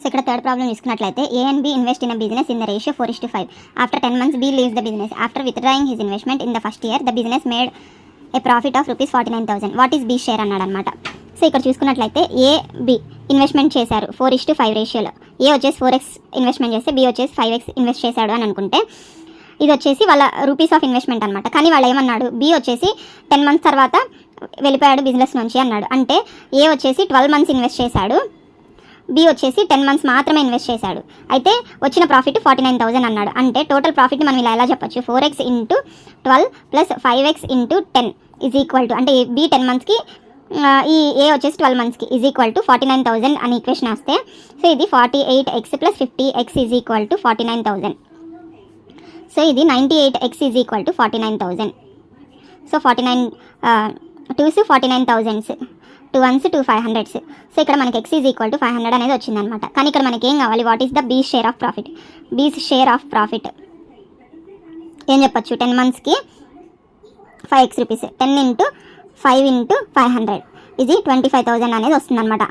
So ఇక్కడ third problem తీసుకున్నట్లయితే A and B invest in a business in the ratio 4:5. After 10 months, B leaves the business. After withdrawing his investment in the first year, the business made a profit of rupees 49,000. What is B share అన్నాడు అనమాట. So ఇక్కడ చూసుకున్నట్లయితే A, B investment చేశారు 4:5 రేషియోలో. A వచ్చేసి 4x investment చేస్తే B వచ్చేసి 5x invest చేశాడు అని అనుకుంటే ఇది వచ్చేసి వాళ్ళ రూపీస్ ఆఫ్ ఇన్వెస్ట్మెంట్ అనమాట. కానీ వాళ్ళు ఏమన్నాడు, B వచ్చేసి 10 months తర్వాత వెళ్ళిపోయాడు బిజినెస్ నుంచి అన్నాడు. అంటే A వచ్చేసి 12 months ఇన్వెస్ట్ చేశాడు, B వచ్చేసి 10 months మాత్రమే ఇన్వెస్ట్ చేశాడు. అయితే వచ్చిన ప్రాఫిట్ 49,000 అన్నాడు. అంటే టోటల్ ప్రాఫిట్ మనం ఇలా ఎలా చెప్పొచ్చు, 4x into 12 plus 5x into 10 is equal to, అంటే B 10 monthsకి ఈ A వచ్చేసి 12 monthsకి ఈజ్ ఈక్వల్ టు 49,000 అని ఈక్వేషన్ వస్తే, సో ఇది 48x plus 50x is equal to 49,000. So ఇది 98x is equal to 49,000. So 49,000 2 ones 2 500s. So ఇక్కడ మనకి x ఈజ్ ఈక్వల్ టు 500 అనేది వచ్చిందనమాట. కానీ ఇక్కడ మనకి ఏం కావాలి, what is the B share of profit. B share of profit ఏం చెప్పచ్చు, 10 monthsకి 5x రూపీస్, 10 ఇంటూ 5 ఇంటూ 500 ఇది 25,000 అనేది వస్తుందన్నమాట.